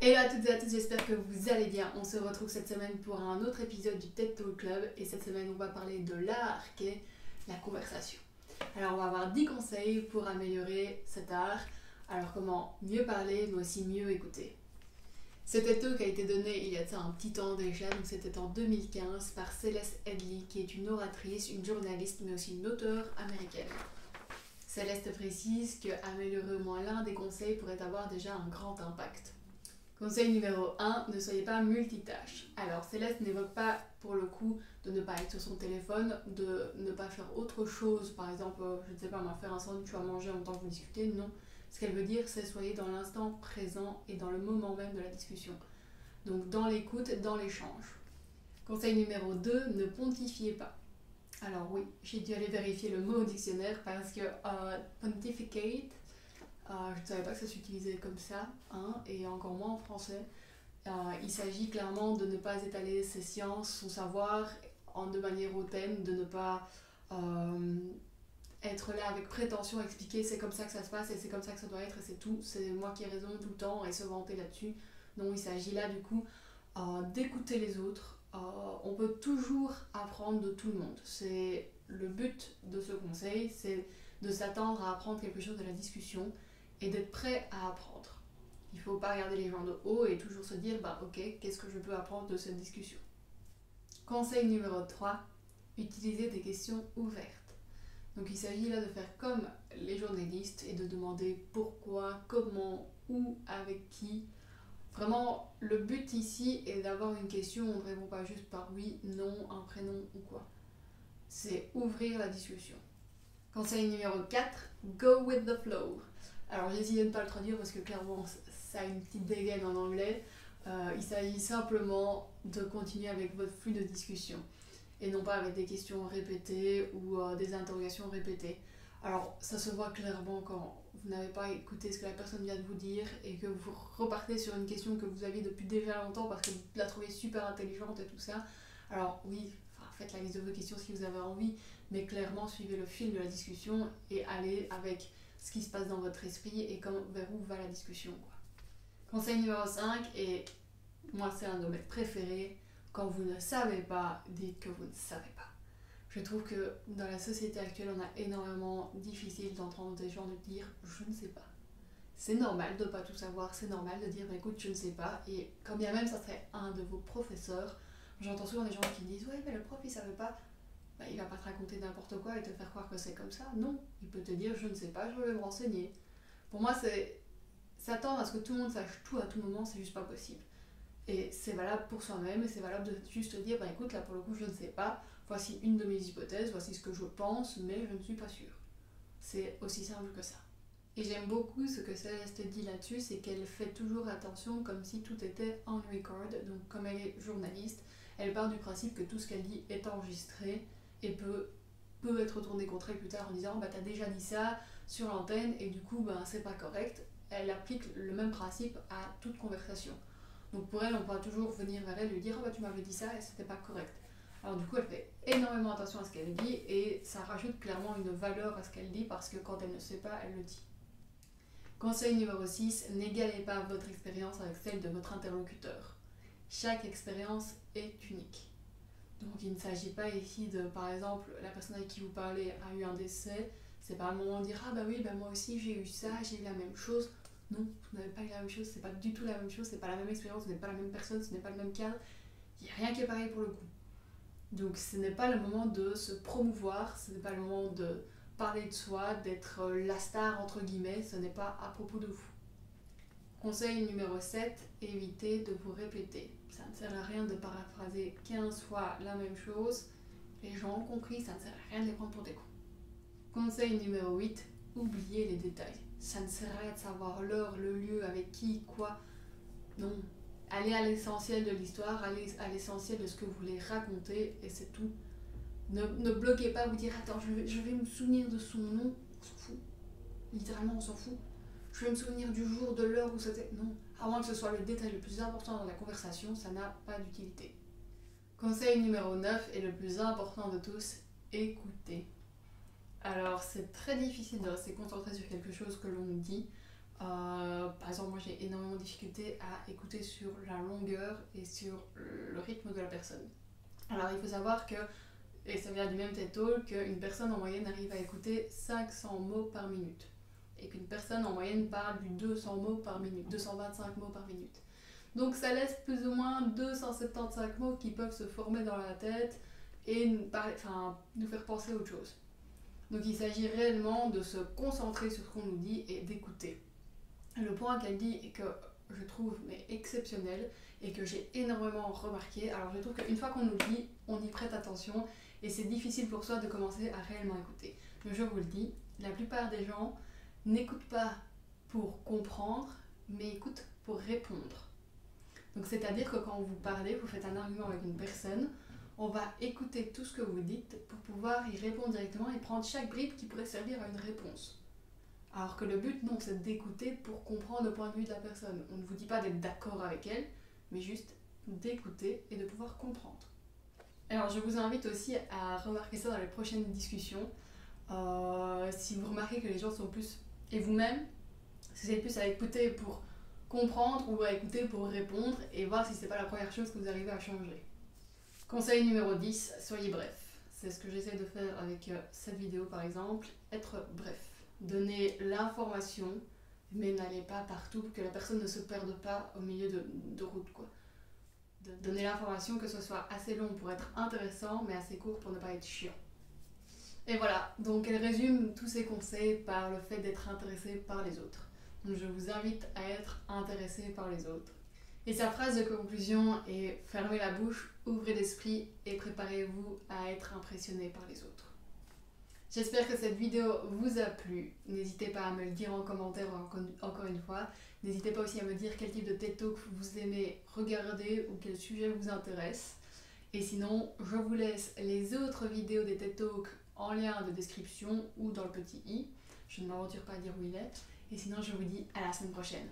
Hello à toutes et à tous, j'espère que vous allez bien. On se retrouve cette semaine pour un autre épisode du TED Talk Club et cette semaine on va parler de l'art qu'est la conversation. Alors on va avoir 10 conseils pour améliorer cet art. Alors comment mieux parler mais aussi mieux écouter. Ce TED Talk a été donné il y a un petit temps déjà, donc c'était en 2015 par Celeste Headlee qui est une oratrice, une journaliste mais aussi une auteure américaine. Celeste précise qu'améliorer au moins l'un des conseils pourrait avoir déjà un grand impact. Conseil numéro 1, ne soyez pas multitâche. Alors Céleste n'évoque pas pour le coup de ne pas être sur son téléphone, de ne pas faire autre chose, par exemple, je ne sais pas, faire un sandwich ou à manger en même temps que vous discutez, non. Ce qu'elle veut dire, c'est soyez dans l'instant présent et dans le moment même de la discussion. Donc dans l'écoute, dans l'échange. Conseil numéro 2, ne pontifiez pas. Alors oui, j'ai dû aller vérifier le mot au dictionnaire parce que pontificate, je ne savais pas que ça s'utilisait comme ça, et encore moins en français. Il s'agit clairement de ne pas étaler ses sciences, son savoir de manière hautaine, de ne pas être là avec prétention à expliquer c'est comme ça que ça se passe et c'est comme ça que ça doit être et c'est tout, c'est moi qui ai raison tout le temps et se vanter là-dessus. Non, il s'agit là du coup d'écouter les autres. On peut toujours apprendre de tout le monde. C'est le but de ce conseil, c'est de s'attendre à apprendre quelque chose de la discussion et d'être prêt à apprendre. Il ne faut pas regarder les gens de haut et toujours se dire ok, qu'est-ce que je peux apprendre de cette discussion. Conseil numéro 3, utilisez des questions ouvertes. Donc il s'agit là de faire comme les journalistes et de demander pourquoi, comment, où, avec qui. Vraiment, le but ici est d'avoir une question, on ne répond pas juste par oui, non, un prénom ou quoi. C'est ouvrir la discussion. Conseil numéro 4, go with the flow. Alors j'ai essayé de ne pas le traduire parce que clairement ça a une petite dégaine en anglais. Il s'agit simplement de continuer avec votre flux de discussion et non pas avec des questions répétées ou des interrogations répétées. Alors ça se voit clairement quand vous n'avez pas écouté ce que la personne vient de vous dire et que vous repartez sur une question que vous aviez depuis déjà longtemps parce que vous la trouvez super intelligente et tout ça. Alors oui, faites la liste de vos questions si vous avez envie, mais clairement suivez le fil de la discussion et allez avec ce qui se passe dans votre esprit et vers où va la discussion, quoi. Conseil numéro 5, et moi c'est un de mes préférés, quand vous ne savez pas, dites que vous ne savez pas. Je trouve que dans la société actuelle, on a énormément difficile d'entendre des gens dire je ne sais pas. C'est normal de ne pas tout savoir, c'est normal de dire écoute je ne sais pas, et quand bien même ça serait un de vos professeurs, j'entends souvent des gens qui disent ouais mais le prof il savait pas. Il va pas te raconter n'importe quoi et te faire croire que c'est comme ça. Non, il peut te dire je ne sais pas, je vais me renseigner. Pour moi, c'est s'attendre à ce que tout le monde sache tout à tout moment, c'est juste pas possible. Et c'est valable pour soi-même et c'est valable de juste dire écoute, là pour le coup je ne sais pas, voici une de mes hypothèses, voici ce que je pense, mais je ne suis pas sûre. C'est aussi simple que ça. Et j'aime beaucoup ce que Céleste dit là-dessus, c'est qu'elle fait toujours attention comme si tout était on record. Donc comme elle est journaliste, elle part du principe que tout ce qu'elle dit est enregistré et peut être retourné contre elle plus tard en disant t'as déjà dit ça sur l'antenne et du coup c'est pas correct. Elle applique le même principe à toute conversation. Donc pour elle, on pourra toujours venir vers elle et lui dire tu m'avais dit ça et c'était pas correct. Alors du coup, elle fait énormément attention à ce qu'elle dit et ça rajoute clairement une valeur à ce qu'elle dit parce que quand elle ne sait pas, elle le dit. Conseil numéro 6, n'égalez pas votre expérience avec celle de votre interlocuteur. Chaque expérience est unique. Donc il ne s'agit pas ici de, par exemple, la personne avec qui vous parlez a eu un décès, c'est pas le moment de dire moi aussi j'ai eu ça, j'ai eu la même chose. Non, vous n'avez pas eu la même chose, c'est pas du tout la même chose, c'est pas la même expérience, ce n'est pas la même personne, ce n'est pas le même cadre. Il n'y a rien qui est pareil pour le coup. Donc ce n'est pas le moment de se promouvoir, ce n'est pas le moment de parler de soi, d'être la star entre guillemets, ce n'est pas à propos de vous. Conseil numéro 7, évitez de vous répéter. Ça ne sert à rien de paraphraser 15 fois la même chose. Les gens ont compris, ça ne sert à rien de les prendre pour des cons. Conseil numéro 8, oubliez les détails. Ça ne sert à rien de savoir l'heure, le lieu, avec qui, quoi. Non. Allez à l'essentiel de l'histoire, allez à l'essentiel de ce que vous voulez raconter et c'est tout. Ne bloquez pas, vous dire attends, je vais me souvenir de son nom. On s'en fout. Littéralement, on s'en fout. Je vais me souvenir du jour, de l'heure où c'était... Non, à moins que ce soit le détail le plus important dans la conversation, ça n'a pas d'utilité. Conseil numéro 9 et le plus important de tous, écoutez. Alors c'est très difficile de rester concentré sur quelque chose que l'on nous dit Par exemple, moi j'ai énormément de difficulté à écouter sur la longueur et sur le rythme de la personne. Alors il faut savoir que, et ça vient du même TED Talk, qu'une personne en moyenne arrive à écouter 500 mots par minute. Et qu'une personne en moyenne parle du 200 mots par minute, 225 mots par minute. Donc ça laisse plus ou moins 275 mots qui peuvent se former dans la tête et nous faire penser à autre chose. Donc il s'agit réellement de se concentrer sur ce qu'on nous dit et d'écouter. Le point qu'elle dit et que je trouve exceptionnel et que j'ai énormément remarqué, alors je trouve qu'une fois qu'on nous le dit, on y prête attention et c'est difficile pour soi de commencer à réellement écouter. Mais je vous le dis, la plupart des gens n'écoutent pas pour comprendre, mais écoutent pour répondre. Donc c'est-à-dire que quand vous parlez, vous faites un argument avec une personne, on va écouter tout ce que vous dites pour pouvoir y répondre directement et prendre chaque bribe qui pourrait servir à une réponse. Alors que le but, non, c'est d'écouter pour comprendre le point de vue de la personne. On ne vous dit pas d'être d'accord avec elle, mais juste d'écouter et de pouvoir comprendre. Alors je vous invite aussi à remarquer ça dans les prochaines discussions. Si vous remarquez que les gens sont plus, et vous-même, si vous êtes plus à écouter pour comprendre ou à écouter pour répondre et voir si c'est pas la première chose que vous arrivez à changer. Conseil numéro 10, soyez bref. C'est ce que j'essaie de faire avec cette vidéo par exemple, être bref. Donnez l'information, mais n'allez pas partout pour que la personne ne se perde pas au milieu de route, quoi. Donnez l'information, que ce soit assez long pour être intéressant, mais assez court pour ne pas être chiant. Et voilà, donc elle résume tous ces conseils par le fait d'être intéressé par les autres. Donc je vous invite à être intéressé par les autres. Et sa phrase de conclusion est « Fermez la bouche, ouvrez l'esprit et préparez-vous à être impressionné par les autres ». J'espère que cette vidéo vous a plu. N'hésitez pas à me le dire en commentaire encore une fois. N'hésitez pas aussi à me dire quel type de TED Talk vous aimez regarder ou quel sujet vous intéresse. Et sinon, je vous laisse les autres vidéos des TED Talks en lien de description ou dans le petit i. Je ne m'aventure pas à dire où il est. Et sinon, je vous dis à la semaine prochaine.